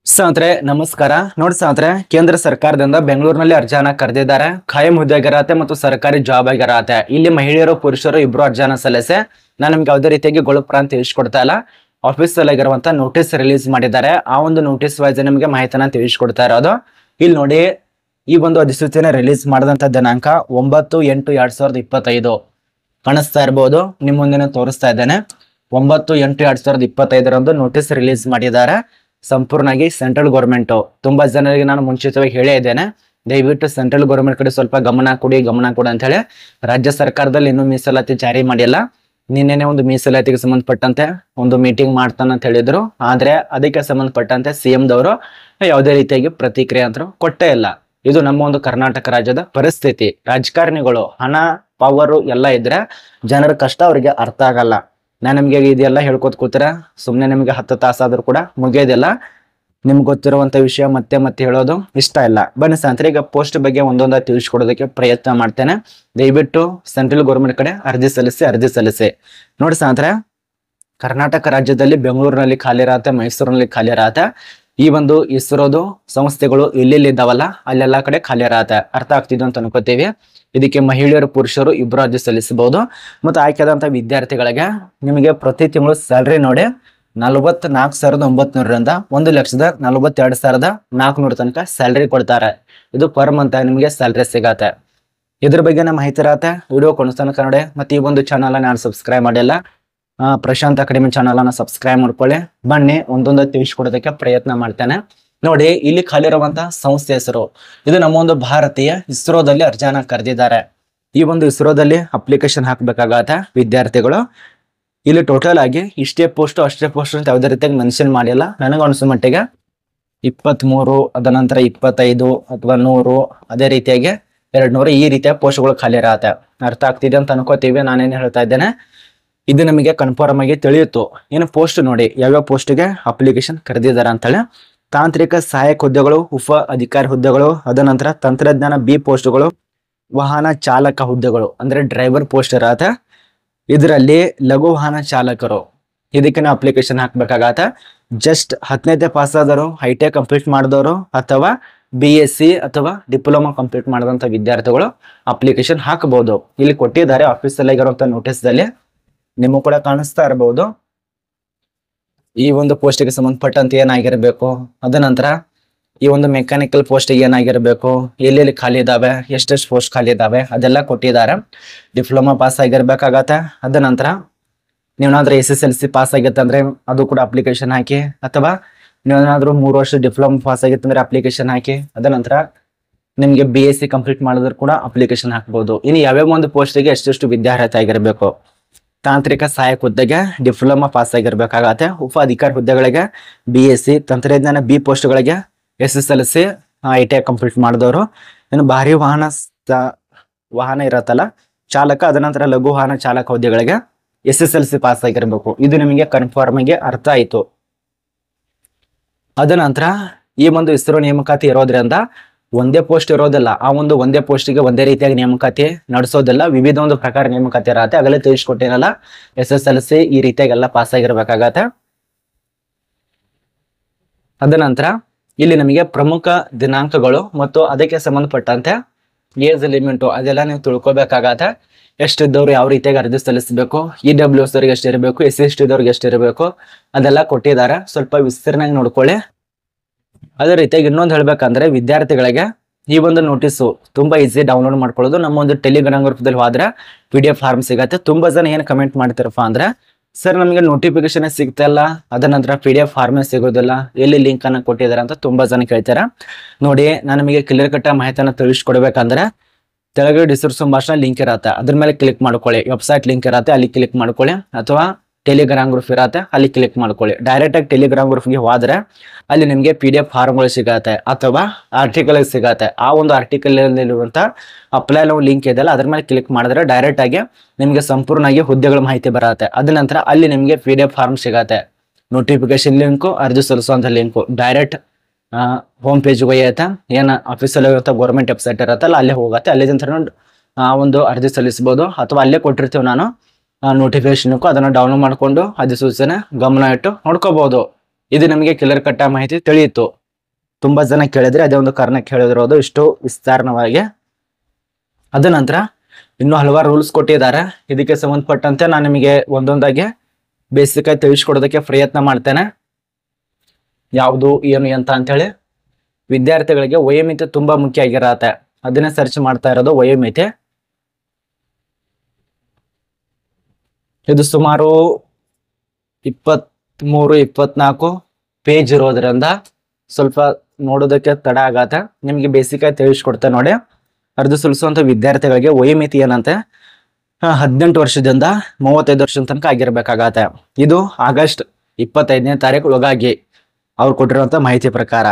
ಸ್ನೇಹಿತರೆ ನಮಸ್ಕಾರ. ನೋಡಿ ಸ್ನೇಹಿತರೆ, ಕೇಂದ್ರ ಸರ್ಕಾರದಿಂದ ಬೆಂಗಳೂರಿನಲ್ಲಿ ಅರ್ಜಿಯನ್ನ ಕರೆದಿದ್ದಾರೆ. ಖಾಯಂ ಹುದ್ದೆಗಿರತ್ತೆ ಮತ್ತು ಸರ್ಕಾರಿ ಜಾಬ್ ಆಗಿರತ್ತೆ. ಇಲ್ಲಿ ಮಹಿಳೆಯರು ಪುರುಷರು ಇಬ್ರು ಅರ್ಜಿಯನ್ನ ಸಲ್ಲಿಸಿ. ನಾನು ನಿಮ್ಗೆ ಯಾವುದೇ ರೀತಿಯಾಗಿ ಗೊಳಪುರ ಅಂತ ತಿಳಿಸ್ಕೊಡ್ತಾ ಇಲ್ಲ. ಆಫೀಸ್ ಅಲ್ಲಿ ಆಗಿರುವಂತ ನೋಟಿಸ್ ರಿಲೀಸ್ ಮಾಡಿದ್ದಾರೆ. ಆ ಒಂದು ನೋಟಿಸ್ ವೈಸ್ ನಿಮಗೆ ಮಾಹಿತಿನ ತಿಳಿಸ್ಕೊಡ್ತಾ ಇರೋದು. ಇಲ್ಲಿ ನೋಡಿ, ಈ ಒಂದು ಅಧಿಸೂಚನೆ ರಿಲೀಸ್ ಮಾಡಿದಂತ ದಿನಾಂಕ 9/8/2025 ಕಾಣಿಸ್ತಾ ಇರಬಹುದು. ನಿಮ್ ಮುಂದೆ ತೋರಿಸ್ತಾ ಇದ್ದೇನೆ. 9/8/2025 ನೋಟಿಸ್ ರಿಲೀಸ್ ಮಾಡಿದ್ದಾರೆ. ಸಂಪೂರ್ಣವಾಗಿ ಸೆಂಟ್ರಲ್ ಗೌರ್ಮೆಂಟ್. ತುಂಬಾ ಜನರಿಗೆ ನಾನು ಮುಂಚಿತವಾಗಿ ಹೇಳೇ ಇದ್ದೇನೆ, ದಯವಿಟ್ಟು ಸೆಂಟ್ರಲ್ ಗೌರ್ಮೆಂಟ್ ಕಡೆ ಸ್ವಲ್ಪ ಗಮನ ಕೊಡಿ ಅಂತ ಹೇಳಿ. ರಾಜ್ಯ ಸರ್ಕಾರದಲ್ಲಿ ಇನ್ನೂ ಮೀಸಲಾತಿ ಜಾರಿ ಮಾಡಿಲ್ಲ. ನಿನ್ನೆನೆ ಒಂದು ಮೀಸಲಾತಿಗೆ ಸಂಬಂಧಪಟ್ಟಂತೆ ಒಂದು ಮೀಟಿಂಗ್ ಮಾಡ್ತಾನೆ ಅಂತ ಹೇಳಿದ್ರು. ಆದ್ರೆ ಅದಕ್ಕೆ ಸಂಬಂಧಪಟ್ಟಂತೆ ಸಿಎಂ ದವರು ಯಾವುದೇ ರೀತಿಯಾಗಿ ಪ್ರತಿಕ್ರಿಯೆ ಅಂತೂ ಕೊಟ್ಟೇ ಇಲ್ಲ. ಇದು ನಮ್ಮ ಒಂದು ಕರ್ನಾಟಕ ರಾಜ್ಯದ ಪರಿಸ್ಥಿತಿ. ರಾಜಕಾರಣಿಗಳು ಹಣ ಪವರು ಎಲ್ಲ ಇದ್ರೆ ಜನರ ಕಷ್ಟ ಅವ್ರಿಗೆ ಅರ್ಥ ಆಗಲ್ಲ. ನಾನು ನಿಮ್ಗೆ ಇದೆಲ್ಲ ಹೇಳ್ಕೊತ ಕೂತರ ಸುಮ್ನೆ ನಿಮ್ಗೆ 10 ತಾಸಾದ್ರೂ ಕೂಡ ಮುಗಿಯೋದಿಲ್ಲ. ನಿಮ್ಗೆ ಗೊತ್ತಿರುವಂತ ವಿಷಯ ಮತ್ತೆ ಮತ್ತೆ ಹೇಳೋದು ಇಷ್ಟ ಇಲ್ಲ. ಬನ್ನಿ ಸ್ನೇಹಿತರೆ, ಈಗ ಪೋಸ್ಟ್ ಬಗ್ಗೆ ಒಂದೊಂದು ತಿಳಿಸ್ಕೊಡೋದಕ್ಕೆ ಪ್ರಯತ್ನ ಮಾಡ್ತೇನೆ. ದಯವಿಟ್ಟು ಸೆಂಟ್ರಲ್ ಗೌರ್ಮೆಂಟ್ ಕಡೆ ಅರ್ಜಿ ಸಲ್ಲಿಸಿ. ನೋಡಿ ಸ್ನೇಹಿತರೆ, ಕರ್ನಾಟಕ ರಾಜ್ಯದಲ್ಲಿ ಬೆಂಗಳೂರಿನಲ್ಲಿ ಖಾಲಿ ಇರತ್ತೆ, ಮೈಸೂರಿನಲ್ಲಿ ಖಾಲಿ ಇರತ್ತೆ. ಈ ಒಂದು ಇಸ್ರೋದು ಸಂಸ್ಥೆಗಳು ಎಲ್ಲೆಲ್ಲಿ ಇದ್ದಾವಲ್ಲ ಅಲ್ಲೆಲ್ಲಾ ಕಡೆ ಖಾಲಿ ಇರತ್ತೆ. ಅರ್ಥ ಆಗ್ತಿದ್ದು ಅಂತ ಅನ್ಕೋತೀವಿ. ಇದಕ್ಕೆ ಮಹಿಳೆಯರು ಪುರುಷರು ಇಬ್ರು ಅರ್ಜಿ ಸಲ್ಲಿಸಬಹುದು. ಮತ್ತು ಆಯ್ಕೆಯಾದಂತ ವಿದ್ಯಾರ್ಥಿಗಳಿಗೆ ನಿಮಗೆ ಪ್ರತಿ ತಿಂಗಳು ಸ್ಯಾಲ್ರಿ ನೋಡಿ 44,900ರಿಂದ 1,42,400 ತನಕ ಸ್ಯಾಲ್ರಿ ಕೊಡ್ತಾರೆ. ಇದು ಪರ್ ಮಂತ್ ನಿಮಗೆ ಸ್ಯಾಲ್ರಿ ಸಿಗತ್ತೆ. ಇದ್ರ ಬಗ್ಗೆ ನಮ್ಮ ಮಾಹಿತಿ ಇರತ್ತೆ. ವಿಡಿಯೋ ಕೊನೆತನಕ ಕನ್ನಡ. ಮತ್ತೆ ಈ ಒಂದು ಚಾನಲ್ ನಾನು ಸಬ್ಸ್ಕ್ರೈಬ್ ಮಾಡಿಲ್ಲ, ಪ್ರಶಾಂತ್ ಅಕಾಡೆಮಿ ಚಾನಲ್ ಅನ್ನ ಸಬ್ಸ್ಕ್ರೈಬ್ ಮಾಡ್ಕೊಳ್ಳಿ. ಬನ್ನಿ ಒಂದೊಂದು ತಿಳಿಸ್ಕೊಡೋದಕ್ಕೆ ಪ್ರಯತ್ನ ಮಾಡ್ತೇನೆ. ನೋಡಿ, ಇಲ್ಲಿ ಖಾಲಿ ಇರುವಂತ ಸಂಸ್ಥೆ ಹೆಸರು, ಇದು ನಮ್ಮ ಒಂದು ಭಾರತೀಯ ಇಸ್ರೋದಲ್ಲಿ ಅರ್ಜಿಯನ್ನ ಕರೆದಿದ್ದಾರೆ. ಈ ಒಂದು ಇಸ್ರೋದಲ್ಲಿ ಅಪ್ಲಿಕೇಶನ್ ಹಾಕ್ಬೇಕಾಗತ್ತೆ ವಿದ್ಯಾರ್ಥಿಗಳು. ಇಲ್ಲಿ ಟೋಟಲ್ ಆಗಿ ಇಷ್ಟೇ ಪೋಸ್ಟ್ ಅಷ್ಟೇ ಪೋಸ್ಟ್ ಅಂತ ಯಾವುದೇ ರೀತಿಯಾಗಿ ಮೆನ್ಷನ್ ಮಾಡಿಲ್ಲ. ನನಗೆ ಅನಿಸೋ ಮಟ್ಟಿಗೆ 23, ಅದ ನಂತರ 25 ಅಥವಾ 100, ಅದೇ ರೀತಿಯಾಗಿ 200 ಈ ರೀತಿಯ ಪೋಸ್ಟ್ಗಳು ಖಾಲಿ ಇರತ್ತೆ. ಅರ್ಥ ಆಗ್ತಿದೆ ಅಂತ ಅನ್ಕೋತೀವಿ. ನಾನೇನು ಹೇಳ್ತಾ ಇದ್ದೇನೆ ಇದು ನಮಗೆ ಕನ್ಫರ್ಮ್ ಆಗಿ ತಿಳಿಯಿತು. ಇನ್ನು ಪೋಸ್ಟ್ ನೋಡಿ, ಯಾವ್ಯಾವ ಪೋಸ್ಟ್ಗೆ ಅಪ್ಲಿಕೇಶನ್ ಕರೆದಿದ್ದಾರೆ ಅಂತೇಳಿ. ತಾಂತ್ರಿಕ ಸಹಾಯಕ ಹುದ್ದೆಗಳು, ಉಪ ಅಧಿಕಾರಿ ಹುದ್ದೆಗಳು, ಅದ ನಂತರ ತಂತ್ರಜ್ಞಾನ ಬಿ ಪೋಸ್ಟ್ಗಳು, ವಾಹನ ಚಾಲಕ ಹುದ್ದೆಗಳು ಅಂದ್ರೆ ಡ್ರೈವರ್ ಪೋಸ್ಟ್ ಇರತ್ತೆ. ಇದರಲ್ಲಿ ಲಘು ವಾಹನ ಚಾಲಕರು ಇದಕ್ಕೆ ನಾವು ಅಪ್ಲಿಕೇಶನ್ ಹಾಕ್ಬೇಕಾಗತ್ತೆ. ಜಸ್ಟ್ 10ನೇ ಪಾಸ್ ಆದವರು, ಐಟೆಕ್ ಕಂಪ್ಲೀಟ್ ಮಾಡಿದವರು ಅಥವಾ BSc ಅಥವಾ ಡಿಪ್ಲೊಮಾ ಕಂಪ್ಲೀಟ್ ಮಾಡಿದಂತ ವಿದ್ಯಾರ್ಥಿಗಳು ಅಪ್ಲಿಕೇಶನ್ ಹಾಕಬಹುದು. ಇಲ್ಲಿ ಕೊಟ್ಟಿದ್ದಾರೆ ಆಫೀಸಲ್ಲಿ ಆಗಿರುವಂತ ನೋಟಿಸ್ ದಲ್ಲಿ, ನಿಮಗೂ ಕೂಡ ಕಾಣಿಸ್ತಾ ಇರಬಹುದು. ಈ ಒಂದು ಪೋಸ್ಟ್ಗೆ ಸಂಬಂಧಪಟ್ಟಂತೆ ಏನಾಗಿರ್ಬೇಕು, ಅದ ನಂತರ ಈ ಒಂದು ಮೆಕ್ಯಾನಿಕಲ್ ಪೋಸ್ಟ್ಗೆ ಏನಾಗಿರ್ಬೇಕು, ಎಲ್ಲೆಲ್ಲಿ ಖಾಲಿ ಇದಾವೆ, ಎಷ್ಟೆಷ್ಟು ಪೋಸ್ಟ್ ಖಾಲಿ ಇದಾವೆ ಅದೆಲ್ಲ ಕೊಟ್ಟಿದ್ದಾರೆ. ಡಿಪ್ಲೊಮಾ ಪಾಸ್ ಆಗಿರ್ಬೇಕಾಗತ್ತೆ. ಅದ ನಂತರ ನೀವೇನಾದ್ರೂ SSLC ಪಾಸ್ ಆಗಿತ್ತು ಅಂದ್ರೆ ಅದು ಕೂಡ ಅಪ್ಲಿಕೇಶನ್ ಹಾಕಿ, ಅಥವಾ ನೀವೇನಾದ್ರೂ 3 ವರ್ಷ ಡಿಪ್ಲೊಮಾ ಪಾಸ್ ಆಗಿತ್ತು ಅಂದ್ರೆ ಅಪ್ಲಿಕೇಶನ್ ಹಾಕಿ. ಅದ ನಂತರ ನಿಮ್ಗೆ BSc ಕಂಪ್ಲೀಟ್ ಮಾಡಿದ್ರು ಕೂಡ ಅಪ್ಲಿಕೇಶನ್ ಹಾಕ್ಬಹುದು. ಇನ್ನು ಯಾವ್ಯಾವ ಒಂದು ಪೋಸ್ಟ್ಗೆ ಎಷ್ಟೆಷ್ಟು ವಿದ್ಯಾರ್ಹತೆ ಆಗಿರ್ಬೇಕು. ತಾಂತ್ರಿಕ ಸಹಾಯಕ ಹುದ್ದೆಗೆ ಡಿಪ್ಲೊಮಾ ಪಾಸ್ ಆಗಿರ್ಬೇಕಾಗತ್ತೆ. ಉಪ ಅಧಿಕಾರಿ ಹುದ್ದೆಗಳಿಗೆ BSc, ತಂತ್ರಜ್ಞಾನ ಬಿ ಪೋಸ್ಟ್ಗಳಿಗೆ SSLC, ITI ಕಂಪ್ಲೀಟ್ ಮಾಡಿದವರು. ಇನ್ನು ಭಾರಿ ವಾಹನ ಇರತ್ತಲ್ಲ ಚಾಲಕ, ಅದ ನಂತರ ಲಘು ವಾಹನ ಚಾಲಕ ಹುದ್ದೆಗಳಿಗೆ SSLC ಪಾಸ್ ಆಗಿರ್ಬೇಕು. ಇದು ನಿಮಗೆ ಕನ್ಫರ್ಮ್ ಆಗಿ ಅರ್ಥ ಆಯ್ತು. ಅದ ನಂತರ ಈ ಒಂದು ಇಸ್ರೋ ನೇಮಕಾತಿ ಇರೋದ್ರಿಂದ ಒಂದೇ ಪೋಸ್ಟ್ ಇರೋದಿಲ್ಲ. ಆ ಒಂದು ಒಂದೇ ಪೋಸ್ಟ್ಗೆ ಒಂದೇ ರೀತಿಯಾಗಿ ನೇಮಕಾತಿ ನಡೆಸೋದಿಲ್ಲ. ವಿವಿಧ ಒಂದು ಪ್ರಕಾರ ನೇಮಕಾತಿ ಇರತ್ತೆ. ಆಗಲೇ ತಿಳಿಸ್ಕೊಟ್ಟೇನಲ್ಲ, SSLC ಈ ರೀತಿಯಾಗಿ ಎಲ್ಲ ಪಾಸ್ ಆಗಿರ್ಬೇಕಾಗತ್ತೆ. ಅದ ನಂತರ ಇಲ್ಲಿ ನಮಗೆ ಪ್ರಮುಖ ದಿನಾಂಕಗಳು ಮತ್ತು ಅದಕ್ಕೆ ಸಂಬಂಧಪಟ್ಟಂತೆ ಏಜ್ ಲಿಮಿಟು ಅದೆಲ್ಲ ನೀವು ತಿಳ್ಕೊಬೇಕಾಗತ್ತೆ. ಎಷ್ಟಿದ್ದವ್ರು ಯಾವ ರೀತಿಯಾಗಿ ಅರ್ಜಿ ಸಲ್ಲಿಸಬೇಕು, EWS ದವ್ರಿಗೆ ಎಷ್ಟಿರಬೇಕು, SC/ST ದವ್ರಿಗೆ ಎಷ್ಟಿರಬೇಕು ಅದೆಲ್ಲ ಕೊಟ್ಟಿದ್ದಾರೆ. ಸ್ವಲ್ಪ ವಿಸ್ತೀರ್ಣವಾಗಿ ನೋಡ್ಕೊಳ್ಳಿ. ಅದೇ ರೀತಿಯಾಗಿ ಇನ್ನೊಂದು ಹೇಳ್ಬೇಕಂದ್ರೆ ವಿದ್ಯಾರ್ಥಿಗಳಿಗೆ ಈ ಒಂದು ನೋಟಿಸು ತುಂಬಾ ಈಸಿ ಡೌನ್ಲೋಡ್ ಮಾಡ್ಕೊಳ್ಳೋದು. ನಮ್ಮ ಒಂದು ಟೆಲಿಗ್ರಾಮ್ ಗ್ರೂಪ್ದಲ್ಲಿ ಹೋದ್ರೆ PDF ಫಾರ್ಮ್ ಸಿಗತ್ತೆ. ತುಂಬಾ ಜನ ಏನು ಕಮೆಂಟ್ ಮಾಡ್ತಾರಪ್ಪ ಅಂದ್ರೆ, ಸರ್ ನಮಗೆ ನೋಟಿಫಿಕೇಶನ್ ಸಿಗ್ತಾ ಇಲ್ಲ, ಅದ ನಂತರ PDF ಫಾರ್ಮೇ ಸಿಗೋದಿಲ್ಲ, ಎಲ್ಲಿ ಲಿಂಕ್ ಅನ್ನ ಕೊಟ್ಟಿದ್ದಾರೆ ಅಂತ ತುಂಬಾ ಜನ ಕೇಳ್ತಾರೆ. ನೋಡಿ, ನಾನು ನಿಮಗೆ ಕ್ಲಿಯರ್ ಕಟ್ಟ ಮಾಹಿತಿಯನ್ನು ತಿಳಿಸ್ಕೊಡ್ಬೇಕಂದ್ರೆ ತೆಳಗಡೆ ಡಿಸ್ಕ್ರಿಪ್ಷನ್ ಬಾಕ್ಸ್ ಲಿಂಕ್ ಇರತ್ತೆ, ಅದ್ರ ಮೇಲೆ ಕ್ಲಿಕ್ ಮಾಡ್ಕೊಳ್ಳಿ. ವೆಬ್ಸೈಟ್ ಲಿಂಕ್ ಇರತ್ತೆ, ಅಲ್ಲಿ ಕ್ಲಿಕ್ ಮಾಡ್ಕೊಳ್ಳಿ. ಅಥವಾ ಟೆಲಿಗ್ರಾಮ್ ಗ್ರೂಪ್ ಇರತ್ತೆ, ಅಲ್ಲಿ ಕ್ಲಿಕ್ ಮಾಡ್ಕೊಳ್ಳಿ. ಡೈರೆಕ್ಟ್ ಆಗಿ ಟೆಲಿಗ್ರಾಮ್ ಗ್ರೂಪ್ಗೆ ಹೋದ್ರೆ ಅಲ್ಲಿ ನಿಮಗೆ PDF ಫಾರ್ಮ್ಗಳು ಸಿಗತ್ತೆ ಅಥವಾ ಆರ್ಟಿಕಲ್ ಸಿಗತ್ತೆ. ಆ ಒಂದು ಆರ್ಟಿಕಲ್ ಇರುವಂತ ಅಪ್ಲೈ ಲಿಂಕ್ ಇದೆಯಲ್ಲ ಅದ್ರ ಮೇಲೆ ಕ್ಲಿಕ್ ಮಾಡಿದ್ರೆ ಡೈರೆಕ್ಟ್ ಆಗಿ ನಿಮಗೆ ಸಂಪೂರ್ಣವಾಗಿ ಹುದ್ದೆಗಳ ಮಾಹಿತಿ ಬರತ್ತೆ. ಅದ ನಂತರ ಅಲ್ಲಿ ನಿಮಗೆ PDF ಫಾರ್ಮ್ ಸಿಗತ್ತೆ, ನೋಟಿಫಿಕೇಶನ್ ಲಿಂಕು, ಅರ್ಜಿ ಸಲ್ಲಿಸುವಂತ ಲಿಂಕು ಡೈರೆಕ್ಟ್ ಹೋಮ್ ಪೇಜ್ ಒಯ್ಯತ್ತೆ. ಏನ ಆಫೀಸಲ್ಲಿ ಇರುವಂತ ಗೌರ್ಮೆಂಟ್ ವೆಬ್ಸೈಟ್ ಇರತ್ತಲ್ಲ ಅಲ್ಲೇ ಹೋಗತ್ತೆ. ಅಲ್ಲಿ ಒಂದು ಅರ್ಜಿ ಸಲ್ಲಿಸಬಹುದು. ಅಥವಾ ಅಲ್ಲೇ ಕೊಟ್ಟಿರ್ತೀವಿ ನಾನು ನೋಟಿಫಿಕೇಶನ್, ಅದನ್ನ ಡೌನ್ಲೋಡ್ ಮಾಡ್ಕೊಂಡು ಅಧಿಸೂಚನೆ ಗಮನ ಇಟ್ಟು ನೋಡ್ಕೋಬಹುದು. ಇದು ನಮಗೆ ಕ್ಲಿಯರ್ ಕಟ್ ಮಾಹಿತಿ ತಿಳಿಯಿತು. ತುಂಬಾ ಜನ ಕೇಳಿದ್ರೆ ಅದೇ ಒಂದು ಕಾರಣ ಕೇಳಿದಿರೋದು ಇಷ್ಟು ವಿಸ್ತಾರವಾಗಿ. ಅದ ನಂತರ ಇನ್ನು ಹಲವಾರು ರೂಲ್ಸ್ ಕೊಟ್ಟಿದ್ದಾರೆ. ಇದಕ್ಕೆ ಸಂಬಂಧಪಟ್ಟಂತೆ ನಾನು ನಿಮಗೆ ಒಂದೊಂದಾಗಿ ಬೇಸಿಕ್ ಆಗಿ ತಿಳಿಸ್ಕೊಡೋದಕ್ಕೆ ಪ್ರಯತ್ನ ಮಾಡ್ತೇನೆ, ಯಾವುದು ಏನು ಅಂತ ಅಂತೇಳಿ. ವಿದ್ಯಾರ್ಥಿಗಳಿಗೆ ವಯೋಮಿತಿ ತುಂಬಾ ಮುಖ್ಯ ಆಗಿರತ್ತೆ, ಅದನ್ನೇ ಸರ್ಚ್ ಮಾಡ್ತಾ ಇರೋದು ವಯೋಮಿತಿ. ಇದು ಸುಮಾರು 23-24 ಪೇಜ್ ಇರೋದ್ರಿಂದ ಸ್ವಲ್ಪ ನೋಡೋದಕ್ಕೆ ತಡ ಆಗತ್ತೆ. ನಿಮ್ಗೆ ಬೇಸಿಕ್ ಆಗಿ ತಿಳಿಸ್ಕೊಡ್ತೇನೆ ನೋಡಿ. ಅರ್ಜಿ ಸಲ್ಲಿಸುವಂತ ವಿದ್ಯಾರ್ಥಿಗಳಿಗೆ ವಯೋಮಿತಿ ಏನಂತೆ 18 ವರ್ಷದಿಂದ 35 ವರ್ಷದ ತನಕ ಆಗಿರ್ಬೇಕಾಗತ್ತೆ. ಇದು ಆಗಸ್ಟ್ 25ನೇ ತಾರೀಕು ಒಳಗಾಗಿ ಅವ್ರು ಕೊಟ್ಟಿರುವಂತ ಮಾಹಿತಿ ಪ್ರಕಾರ.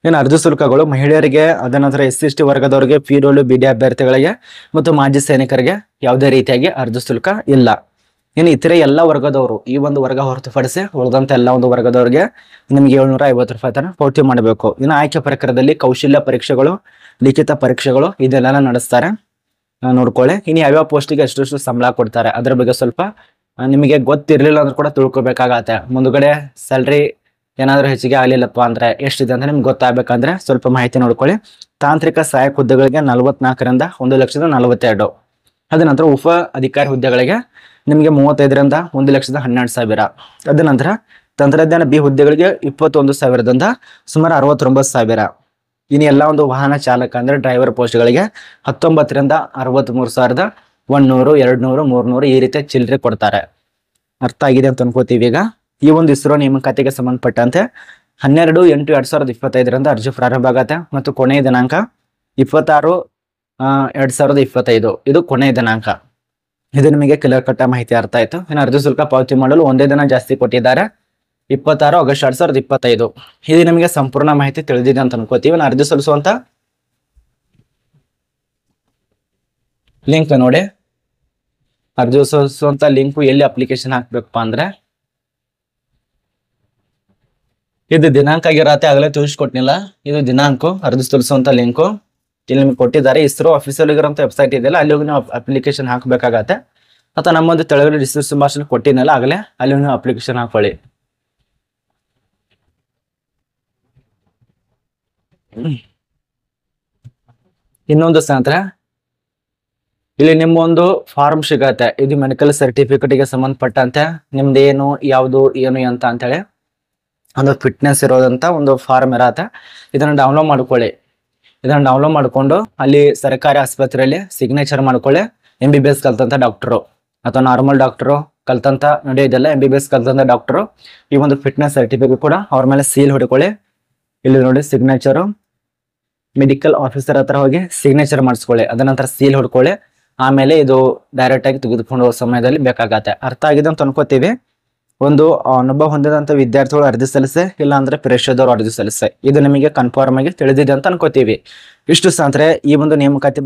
ಇನ್ನು ಅರ್ಜಿ ಶುಲ್ಕಗಳು ಮಹಿಳೆಯರಿಗೆ, ಅದ ನಂತರ SC/ST ವರ್ಗದವರಿಗೆ, PWD ಅಭ್ಯರ್ಥಿಗಳಿಗೆ ಮತ್ತು ಮಾಜಿ ಸೈನಿಕರಿಗೆ ಯಾವುದೇ ರೀತಿಯಾಗಿ ಅರ್ಜಿ ಶುಲ್ಕ ಇಲ್ಲ. ಇನ್ನು ಇತರೆ ಎಲ್ಲ ವರ್ಗದವರು, ಈ ಒಂದು ವರ್ಗ ಹೊರತುಪಡಿಸಿ ಉಳಿದಂತ ಎಲ್ಲ ಒಂದು ವರ್ಗದವರಿಗೆ ನಿಮ್ಗೆ 750 ರೂಪಾಯಿ ತನಕ ಪಾವತಿ ಮಾಡಬೇಕು. ಇನ್ನು ಆಯ್ಕೆ ಪ್ರಕಾರದಲ್ಲಿ ಕೌಶಲ್ಯ ಪರೀಕ್ಷೆಗಳು, ಲಿಖಿತ ಪರೀಕ್ಷೆಗಳು ಇದೆಲ್ಲ ನಡೆಸ್ತಾರೆ, ನೋಡ್ಕೊಳ್ಳಿ. ಇನ್ನು ಯಾವ್ಯಾವ ಪೋಸ್ಟಿಗೆ ಎಷ್ಟು ಸಂಬಳ ಕೊಡ್ತಾರೆ ಅದ್ರ ಬಗ್ಗೆ ಸ್ವಲ್ಪ ನಿಮಗೆ ಗೊತ್ತಿರ್ಲಿಲ್ಲ ಅಂದ್ರೆ ಕೂಡ ತಿಳ್ಕೊಬೇಕಾಗತ್ತೆ. ಮುಂದ್ಗಡೆ ಸ್ಯಾಲ್ರಿ ಏನಾದ್ರೂ ಹೆಚ್ಚಿಗೆ ಆಗ್ಲಿಲ್ಲಪ್ಪ ಅಂದ್ರೆ ಎಷ್ಟಿದೆ ಅಂತ ನಿಮ್ಗೆ ಗೊತ್ತಾಗಬೇಕಂದ್ರೆ ಸ್ವಲ್ಪ ಮಾಹಿತಿ ನೋಡ್ಕೊಳ್ಳಿ. ತಾಂತ್ರಿಕ ಸಹಾಯಕ ಹುದ್ದೆಗಳಿಗೆ 44ರಿಂದ 1,42,000. ಅದ ನಂತರ ಉಪ ಅಧಿಕಾರಿ ಹುದ್ದೆಗಳಿಗೆ ನಿಮಗೆ 35ರಿಂದ 1,12,000. ಅದ ನಂತರ ತಂತ್ರಜ್ಞಾನ ಬಿ ಹುದ್ದೆಗಳಿಗೆ 21,000ದಿಂದ ಸುಮಾರು 69,000. ಇನ್ನು ಎಲ್ಲ ಒಂದು ವಾಹನ ಚಾಲಕ ಅಂದ್ರೆ ಡ್ರೈವರ್ ಪೋಸ್ಟ್ಗಳಿಗೆ 19ರಿಂದ 63,100, 200, 300 ಈ ರೀತಿ ಚಿಲ್ಲರೆ ಕೊಡ್ತಾರೆ. ಅರ್ಥ ಆಗಿದೆ ಅಂತ ಅನ್ಕೋತೀವಿ. ಈಗ ಈ ಒಂದು ಇಸ್ರೋ ನೇಮಕಾತಿಗೆ ಸಂಬಂಧಪಟ್ಟಂತೆ 12/8/2025 ಅರ್ಜಿ ಪ್ರಾರಂಭ ಆಗತ್ತೆ ಮತ್ತು ಕೊನೆಯ ದಿನಾಂಕ 26/2025 ಇದು ಕೊನೆಯ ದಿನಾಂಕ. ಇದು ನಿಮಗೆ ಕ್ಲಿಯರ್ ಕಟ್ ಮಾಹಿತಿ ಅರ್ಥ ಆಯ್ತು. ಇನ್ನು ಅರ್ಜಿ ಶುಲ್ಕ ಪಾವತಿ ಮಾಡಲು ಒಂದೇ ದಿನ ಜಾಸ್ತಿ ಕೊಟ್ಟಿದ್ದಾರೆ, 26 ಆಗಸ್ಟ್ 2025. ಇದು ನಿಮಗೆ ಸಂಪೂರ್ಣ ಮಾಹಿತಿ ತಿಳಿದಿದೆ ಅಂತ ಅನ್ಕೋತೀವಿ. ಅರ್ಜಿ ಸಲ್ಲಿಸುವಂತ ಲಿಂಕ್ ನೋಡಿ. ಅರ್ಜಿ ಸಲ್ಲಿಸುವಂತ ಲಿಂಕ್ ಎಲ್ಲಿ ಅಪ್ಲಿಕೇಶನ್ ಹಾಕ್ಬೇಕಪ್ಪ ಅಂದ್ರೆ ಇದು ದಿನಾಂಕ ಆಗಿರತ್ತೆ, ಆಗಲೇ ತಿಳಿಸ್ಕೊಟ್ನಿಲ್ಲ. ಇದು ದಿನಾಂಕ ಅರ್ಜಿ ಸಲ್ಲಿಸುವಂತ ಲಿಂಕು ಇಲ್ಲಿ ನಿಮ್ಗೆ ಕೊಟ್ಟಿದ್ದಾರೆ. ಇಸ್ರೋ ಅಫಿಸಿಯಲ್ ಆಗಿರುವಂತ ವೆಬ್ಸೈಟ್ ಇದೆಯಲ್ಲ, ಅಲ್ಲಿ ಹೋಗಿ ನೀವು ಅಪ್ಲಿಕೇಶನ್ ಹಾಕಬೇಕಾಗತ್ತೆ. ಅಥವಾ ನಮ್ಮೊಂದು ತೆಳಗಡೆ ಡಿಸ್ಕ್ರಿಪ್ಷನ್ ಬಾಕ್ಸ್ ಕೊಟ್ಟಿನಲ್ಲ ಆಗಲೇ, ಅಲ್ಲಿ ನೀವು ಅಪ್ಲಿಕೇಶನ್ ಹಾಕೊಳ್ಳಿ. ಇನ್ನೊಂದು ಸ್ನೇಹಿತರ, ಇಲ್ಲಿ ನಿಮ್ಮೊಂದು ಫಾರ್ಮ್ ಸಿಗತ್ತೆ. ಇದು ಮೆಡಿಕಲ್ ಸರ್ಟಿಫಿಕೇಟ್ಗೆ ಸಂಬಂಧಪಟ್ಟಂತೆ ನಿಮ್ದೇನು ಯಾವುದು ಏನು ಅಂತ ಅಂತೇಳಿ ಒಂದು ಫಿಟ್ನೆಸ್ ಇರೋದಂತ ಒಂದು ಫಾರ್ಮ್ ಇರತ್ತೆ. ಇದನ್ನ ಡೌನ್ಲೋಡ್ ಮಾಡ್ಕೊಳ್ಳಿ. ಇದನ್ನ ಡೌನ್ಲೋಡ್ ಮಾಡ್ಕೊಂಡು ಅಲ್ಲಿ ಸರ್ಕಾರಿ ಆಸ್ಪತ್ರೆಯಲ್ಲಿ ಸಿಗ್ನೇಚರ್ ಮಾಡ್ಕೊಳ್ಳಿ. MBBS ಕಲ್ತಂತ ಡಾಕ್ಟರು ಅಥವಾ ನಾರ್ಮಲ್ ಡಾಕ್ಟರು ಕಲ್ತಂತ ನಡೆಯೋದಿಲ್ಲ, MBBS ಕಲ್ತಂತ ಡಾಕ್ಟರು ಈ ಒಂದು ಫಿಟ್ನೆಸ್ ಸರ್ಟಿಫಿಕೇಟ್ ಕೂಡ ಅವ್ರ ಮೇಲೆ ಸೀಲ್ ಹೊಡ್ಕೊಳ್ಳಿ. ಇಲ್ಲಿ ನೋಡಿ ಸಿಗ್ನೇಚರು, ಮೆಡಿಕಲ್ ಆಫೀಸರ್ ಹತ್ರ ಹೋಗಿ ಸಿಗ್ನೇಚರ್ ಮಾಡಿಸ್ಕೊಳ್ಳಿ. ಅದ ನಂತರ ಸೀಲ್ ಹೊಡ್ಕೊಳ್ಳಿ. ಆಮೇಲೆ ಇದು ಡೈರೆಕ್ಟ್ ಆಗಿ ತೆಗೆದುಕೊಂಡು ಹೋಗೋ ಸಮಯದಲ್ಲಿ ಬೇಕಾಗತ್ತೆ. ಅರ್ಥ ಆಗಿದೆ ಅಂತ ಅನ್ಕೋತೀವಿ. ಒಂದು ಅನುಭವ ಹೊಂದಿದಂತ ವಿದ್ಯಾರ್ಥಿಗಳು ಅರ್ಜಿ ಸಲ್ಲಿಸೆ, ಇಲ್ಲ ಅಂದ್ರೆ ಪ್ರೇಕ್ಷದವರು ಅರ್ಜಿ ಸಲ್ಲಿಸೆ. ಇದು ನಿಮಗೆ ಕನ್ಫರ್ಮ್ ಆಗಿ ತಿಳಿದಿದೆ ಅಂತ ಅನ್ಕೋತೀವಿ. ಇಷ್ಟು ಸ್ನೇಹಿತರೆ ಈ ಒಂದು ನೇಮಕಾತಿ